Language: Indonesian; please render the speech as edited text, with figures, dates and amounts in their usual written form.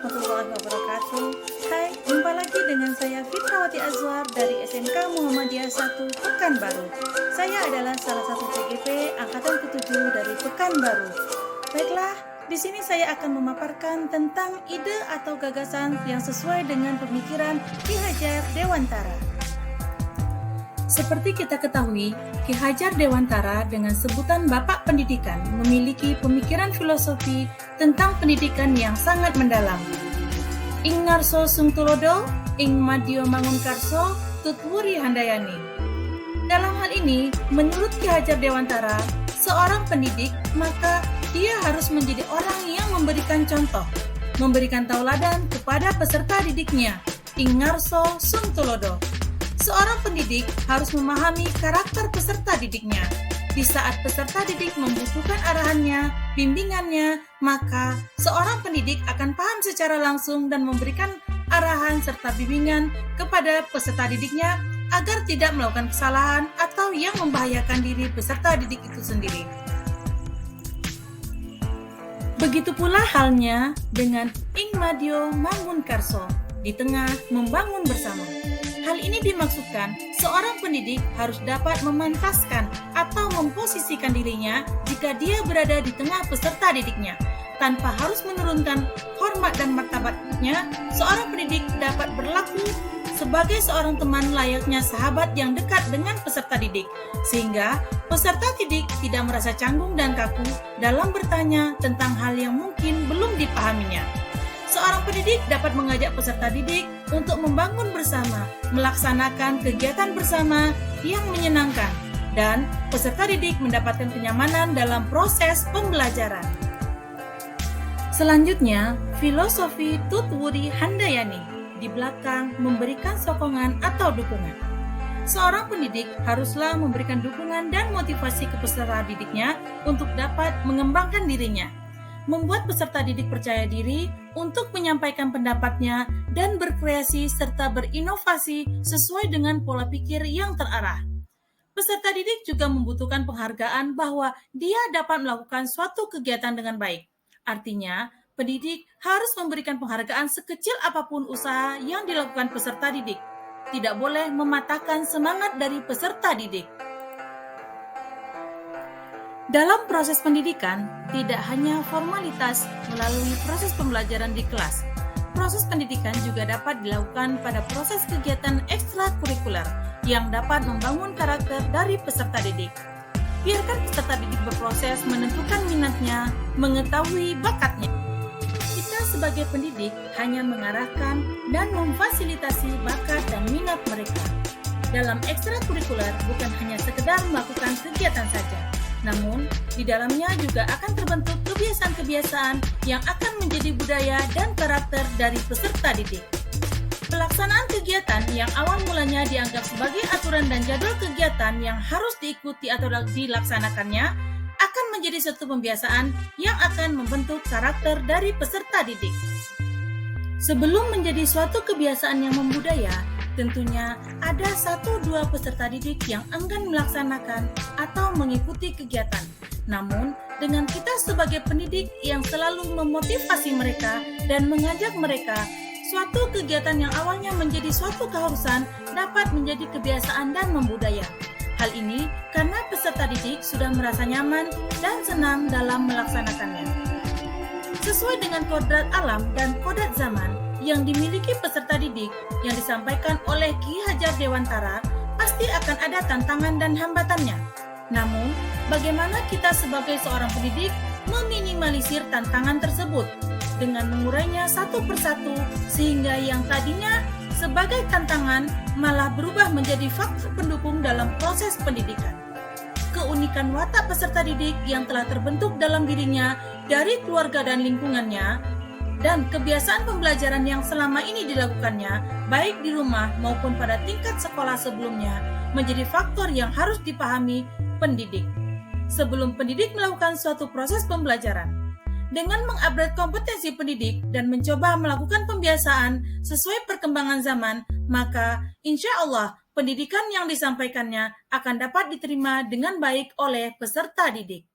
warahmatullahi wabarakatuh. Hai, jumpa lagi dengan saya Fitrawati Azwar dari SMK Muhammadiyah 1 Pekanbaru. Saya adalah salah satu CGP Angkatan ke-7 dari Pekanbaru. Baiklah, di sini saya akan memaparkan tentang ide atau gagasan yang sesuai dengan pemikiran Ki Hajar Dewantara. Seperti kita ketahui, Ki Hajar Dewantara dengan sebutan Bapak Pendidikan memiliki pemikiran filosofi tentang pendidikan yang sangat mendalam. Ing ngarso sung tulodo, ing madyo mangunkarso, tutwuri handayani. Dalam hal ini, menurut Ki Hajar Dewantara, seorang pendidik maka dia harus menjadi orang yang memberikan contoh, memberikan tauladan kepada peserta didiknya. Ing ngarso sung tulodo. Seorang pendidik harus memahami karakter peserta didiknya. Di saat peserta didik membutuhkan arahannya, bimbingannya, maka seorang pendidik akan paham secara langsung dan memberikan arahan serta bimbingan kepada peserta didiknya agar tidak melakukan kesalahan atau yang membahayakan diri peserta didik itu sendiri. Begitu pula halnya dengan ing madyo mangunkarso, di tengah membangun bersama. Hal ini dimaksudkan seorang pendidik harus dapat memantaskan atau memposisikan dirinya jika dia berada di tengah peserta didiknya. Tanpa harus menurunkan hormat dan martabatnya, seorang pendidik dapat berlaku sebagai seorang teman layaknya sahabat yang dekat dengan peserta didik, sehingga peserta didik tidak merasa canggung dan kaku dalam bertanya tentang hal yang mungkin belum dipahaminya. Seorang pendidik dapat mengajak peserta didik untuk membangun bersama, melaksanakan kegiatan bersama yang menyenangkan, dan peserta didik mendapatkan kenyamanan dalam proses pembelajaran. Selanjutnya, filosofi tutwuri handayani, di belakang memberikan sokongan atau dukungan. Seorang pendidik haruslah memberikan dukungan dan motivasi ke peserta didiknya untuk dapat mengembangkan dirinya, membuat peserta didik percaya diri untuk menyampaikan pendapatnya dan berkreasi serta berinovasi sesuai dengan pola pikir yang terarah. Peserta didik juga membutuhkan penghargaan bahwa dia dapat melakukan suatu kegiatan dengan baik. Artinya, pendidik harus memberikan penghargaan sekecil apapun usaha yang dilakukan peserta didik. Tidak boleh mematahkan semangat dari peserta didik. Dalam proses pendidikan, tidak hanya formalitas melalui proses pembelajaran di kelas. Proses pendidikan juga dapat dilakukan pada proses kegiatan ekstrakurikuler yang dapat membangun karakter dari peserta didik. Biarkan peserta didik berproses menentukan minatnya, mengetahui bakatnya. Kita sebagai pendidik hanya mengarahkan dan memfasilitasi bakat dan minat mereka. Dalam ekstrakurikuler bukan hanya sekedar melakukan kegiatan saja, namun, di dalamnya juga akan terbentuk kebiasaan-kebiasaan yang akan menjadi budaya dan karakter dari peserta didik. Pelaksanaan kegiatan yang awal mulanya dianggap sebagai aturan dan jadwal kegiatan yang harus diikuti atau dilaksanakannya akan menjadi suatu pembiasaan yang akan membentuk karakter dari peserta didik. Sebelum menjadi suatu kebiasaan yang membudaya, tentunya ada 1-2 peserta didik yang enggan melaksanakan atau mengikuti kegiatan. Namun, dengan kita sebagai pendidik yang selalu memotivasi mereka dan mengajak mereka, suatu kegiatan yang awalnya menjadi suatu keharusan dapat menjadi kebiasaan dan membudaya. Hal ini karena peserta didik sudah merasa nyaman dan senang dalam melaksanakannya. Sesuai dengan kodrat alam dan kodrat zaman yang dimiliki peserta didik yang disampaikan oleh Ki Hajar Dewantara, pasti akan ada tantangan dan hambatannya. Namun, bagaimana kita sebagai seorang pendidik meminimalisir tantangan tersebut dengan mengurainya satu persatu sehingga yang tadinya sebagai tantangan malah berubah menjadi faktor pendukung dalam proses pendidikan. Keunikan watak peserta didik yang telah terbentuk dalam dirinya dari keluarga dan lingkungannya, dan kebiasaan pembelajaran yang selama ini dilakukannya, baik di rumah maupun pada tingkat sekolah sebelumnya, menjadi faktor yang harus dipahami pendidik sebelum pendidik melakukan suatu proses pembelajaran. Dengan mengupgrade kompetensi pendidik dan mencoba melakukan pembiasaan sesuai perkembangan zaman, maka insya Allah pendidikan yang disampaikannya akan dapat diterima dengan baik oleh peserta didik.